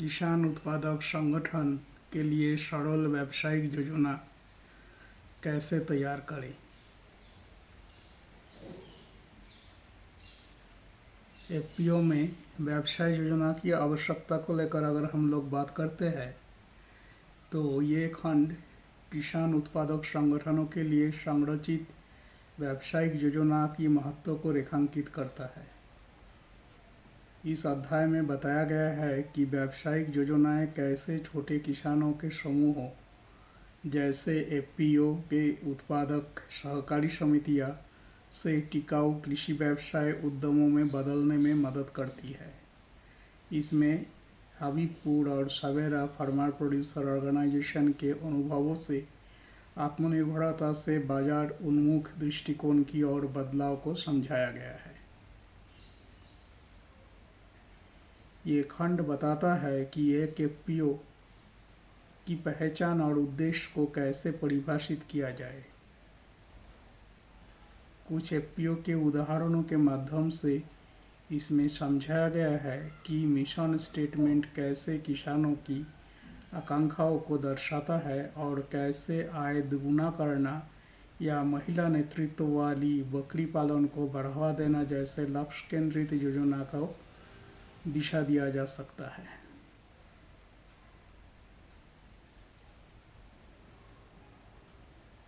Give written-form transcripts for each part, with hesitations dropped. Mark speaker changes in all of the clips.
Speaker 1: किसान उत्पादक संगठन के लिए सरल व्यावसायिक योजना कैसे तैयार करें। एफपीओ में व्यवसाय योजना की आवश्यकता को लेकर अगर हम लोग बात करते हैं तो ये खंड किसान उत्पादक संगठनों के लिए संरचित व्यावसायिक योजना की महत्व को रेखांकित करता है। इस अध्याय में बताया गया है कि व्यावसायिक योजनाएं कैसे छोटे किसानों के समूहों जैसे एफपीओ के उत्पादक सहकारी समितियां से टिकाऊ कृषि व्यवसाय उद्यमों में बदलने में मदद करती है। इसमें हबीबपुर और सवेरा फार्मर प्रोड्यूसर ऑर्गेनाइजेशन के अनुभवों से आत्मनिर्भरता से बाजार उन्मुख दृष्टिकोण की ओर बदलाव को समझाया गया है। ये खंड बताता है कि एक एफपीओ की पहचान और उद्देश्य को कैसे परिभाषित किया जाए। कुछ एफपीओ के उदाहरणों के माध्यम से इसमें समझाया गया है कि मिशन स्टेटमेंट कैसे किसानों की आकांक्षाओं को दर्शाता है और कैसे आय दुगुना करना या महिला नेतृत्व वाली बकरी पालन को बढ़ावा देना जैसे लक्ष्य केंद्रित योजना को दिशा दिया जा सकता है।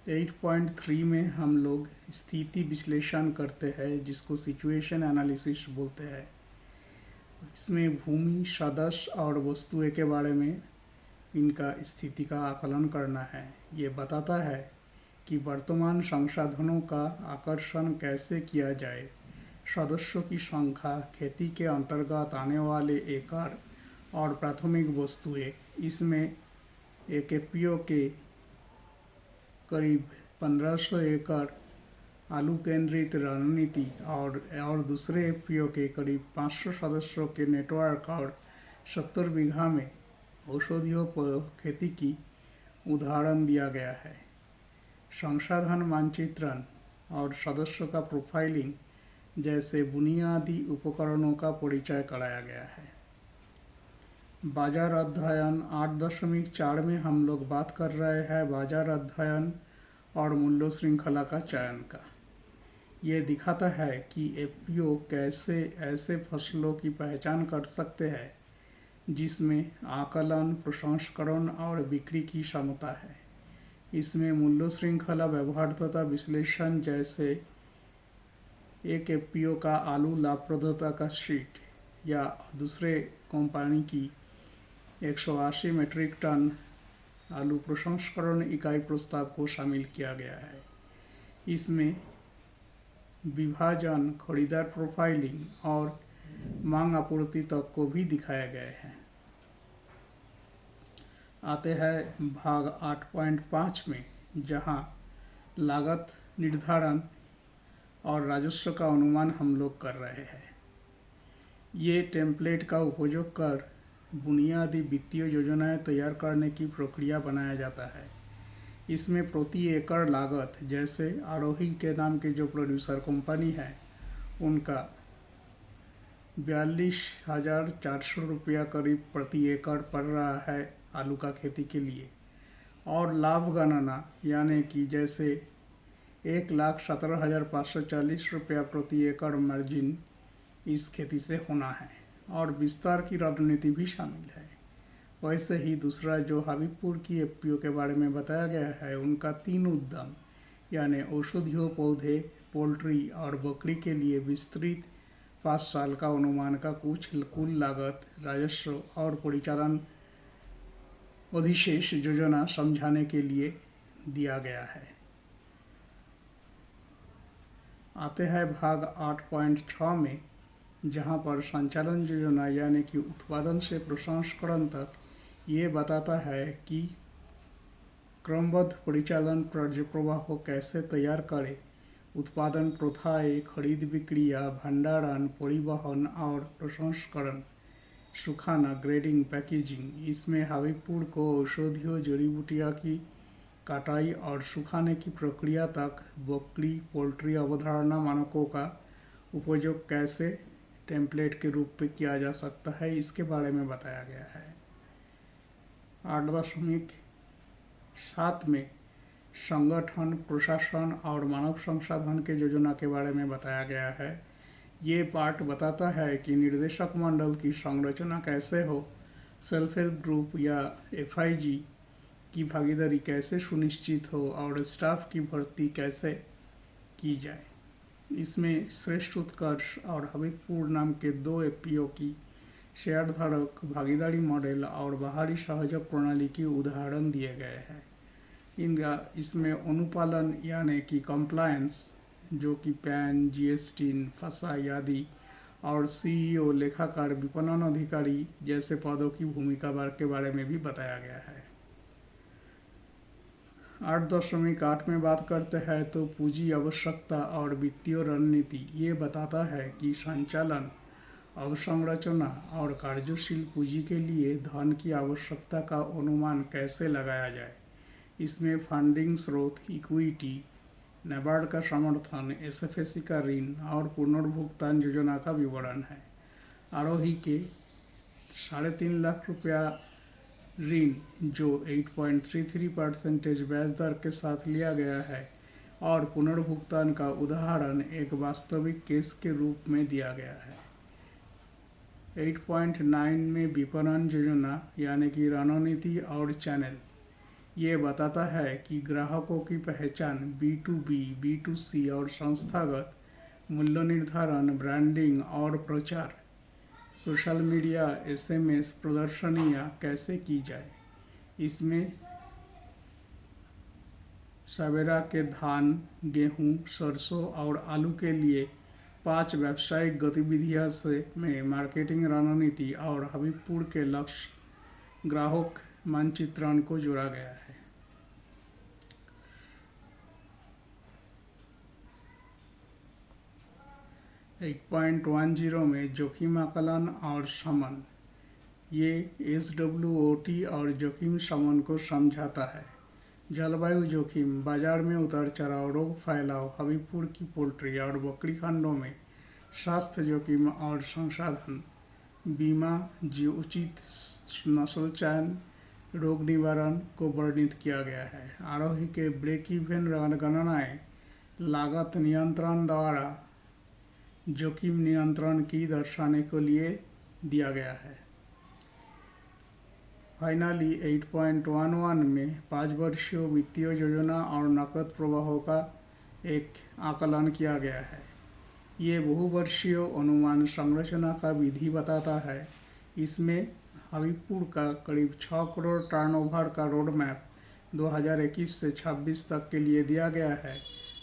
Speaker 1: 8.3 में हम लोग स्थिति विश्लेषण करते हैं जिसको सिचुएशन एनालिसिस बोलते हैं। इसमें भूमि, सदस्य और वस्तुएं के बारे में इनका स्थिति का आकलन करना है। ये बताता है कि वर्तमान संसाधनों का आकर्षण कैसे किया जाए, सदस्यों की संख्या, खेती के अंतर्गत आने वाले एकड़ और प्राथमिक वस्तुएं। इसमें एक एफपीओ के करीब 1500 एकड़ आलू केंद्रित रणनीति और दूसरे एफपीओ के करीब 500 सदस्यों के नेटवर्क और 70 बीघा में औषधियों खेती की उदाहरण दिया गया है। संसाधन मानचित्रण और सदस्यों का प्रोफाइलिंग जैसे बुनियादी उपकरणों का परिचय कराया गया है। बाजार अध्ययन 8.4 में हम लोग बात कर रहे हैं बाजार अध्ययन और मूल्य श्रृंखला का चयन का। ये दिखाता है कि एफपीओ कैसे ऐसे फसलों की पहचान कर सकते हैं जिसमें आकलन, प्रसंस्करण और बिक्री की क्षमता है। इसमें मूल्य श्रृंखला व्यवहार्यता विश्लेषण जैसे एक एफपीओ का आलू लाभप्रदता का शीट या दूसरे कंपनी की 180 मीट्रिक टन आलू प्रसंस्करण इकाई प्रस्ताव को शामिल किया गया है। इसमें विभाजन, खरीदार प्रोफाइलिंग और मांग आपूर्ति तक को भी दिखाया गया है। आते हैं भाग 8.5 में, जहां लागत निर्धारण और राजस्व का अनुमान हम लोग कर रहे हैं। ये टेम्पलेट का उपयोग कर बुनियादी वित्तीय योजनाएं तैयार करने की प्रक्रिया बनाया जाता है। इसमें प्रति एकड़ लागत जैसे आरोही के नाम के जो प्रोड्यूसर कंपनी है उनका 42,400 रुपया करीब प्रति एकड़ पड़ रहा है आलू का खेती के लिए। और लाभ गणना यानी कि जैसे 1,17,540 रुपया प्रति एकड़ मार्जिन इस खेती से होना है और विस्तार की रणनीति भी शामिल है। वैसे ही दूसरा जो हबीबपुर की एफपीओ के बारे में बताया गया है उनका 3 उद्यम यानी औषधियों पौधे, पोल्ट्री और बकरी के लिए विस्तृत 5 साल का अनुमान का कुल लागत, राजस्व और परिचालन अधिशेष योजना समझाने के लिए दिया गया है। आते हैं भाग 8.6 में, जहां पर संचालन योजना यानी कि उत्पादन से प्रसंस्करण तक ये बताता है कि क्रमबद्ध परिचालन प्रवाह को कैसे तैयार करें। उत्पादन प्रथाएं, खरीद बिक्रिया, भंडारण, परिवहन और प्रसंस्करण, सुखाना, ग्रेडिंग, पैकेजिंग। इसमें हबीबपुर को औषधियों, जड़ी बूटियां की कटाई और सुखाने की प्रक्रिया तक बकरी, पोल्ट्री अवधारणा मानकों का उपयोग कैसे टेम्पलेट के रूप में किया जा सकता है इसके बारे में बताया गया है। 8.7 में संगठन, प्रशासन और मानव संसाधन के योजना के बारे में बताया गया है। ये पार्ट बताता है कि निर्देशक मंडल की संरचना कैसे हो, सेल्फ हेल्प ग्रुप या एफआईजी की भागीदारी कैसे सुनिश्चित हो और स्टाफ की भर्ती कैसे की जाए। इसमें श्रेष्ठ उत्कर्ष और हबीबपुर नाम के 2 एफपीओ की शेयरधारक भागीदारी मॉडल और बाहरी सहयोग प्रणाली की उदाहरण दिए गए हैं। इसमें अनुपालन यानी कि कंप्लायंस, जो कि पैन, जीएसटी, फसा आदि, और सीईओ, लेखाकार, विपणन अधिकारी जैसे पदों की भूमिका के बारे में भी बताया गया है। 8.8 में बात करते हैं तो पूंजी आवश्यकता और वित्तीय रणनीति ये बताता है कि संचालन, अवसंरचना और कार्यशील पूंजी के लिए धन की आवश्यकता का अनुमान कैसे लगाया जाए। इसमें फंडिंग स्रोत, इक्विटी, नाबार्ड का समर्थन, एसएफएसी का ऋण और पुनर्भुगतान योजना का विवरण है। आरोही के 3.5 लाख रुपया ऋण जो 8.33% ब्याज दर के साथ लिया गया है और पुनर्भुगतान का उदाहरण एक वास्तविक केस के रूप में दिया गया है। 8.9 में विपणन योजना यानी कि रणनीति और चैनल ये बताता है कि ग्राहकों की पहचान, B2B, B2C और संस्थागत मूल्य निर्धारण, ब्रांडिंग और प्रचार, सोशल मीडिया, एसएमएस प्रदर्शनियाँ कैसे की जाए। इसमें सवेरा के धान, गेहूं, सरसों और आलू के लिए 5 व्यावसायिक गतिविधियां में मार्केटिंग रणनीति और हबीबपुर के लक्ष्य ग्राहक मानचित्रण को जोड़ा गया है। 8.10 में जोखिम आकलन और शमन ये SWOT और जोखिम शमन को समझाता है। जलवायु जोखिम, बाजार में उतार चढ़ाव, रोग फैलाव, हबीबपुर की पोल्ट्री और बकरी खंडों में स्वास्थ्य जोखिम और संसाधन, बीमा, उचित नस्ल चयन, रोग निवारण को वर्णित किया गया है। आरोही के ब्रेक इवन गणनाएं लागत नियंत्रण द्वारा जोखिम नियंत्रण की दर्शाने के लिए दिया गया है। फाइनली 8.11 में 5 वर्षीय वित्तीय योजना और नकद प्रवाहों का एक आकलन किया गया है। ये बहुवर्षीय अनुमान संरचना का विधि बताता है। इसमें हबीबपुर का करीब 6 करोड़ टर्नओवर का रोड मैप 2021 से 26 तक के लिए दिया गया है,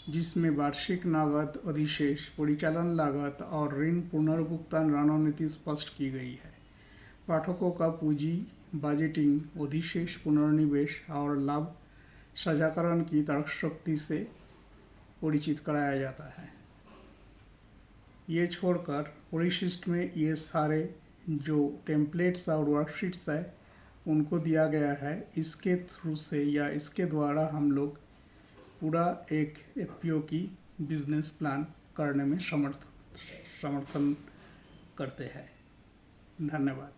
Speaker 1: जिसमें वार्षिक नगद अधिशेष, परिचालन लागत और ऋण पुनर्भुगतान रणनीति स्पष्ट की गई है। पाठकों का पूंजी बजटिंग, अधिशेष पुनर्निवेश और लाभ साझाकरण की तर्कशक्ति से परिचित कराया जाता है। ये छोड़कर परिशिष्ट में ये सारे जो टेम्पलेट्स और वर्कशीट्स है उनको दिया गया है। इसके थ्रू से या इसके द्वारा हम लोग पूरा एक एफपीओ की बिजनेस प्लान करने में समर्थन करते हैं। धन्यवाद।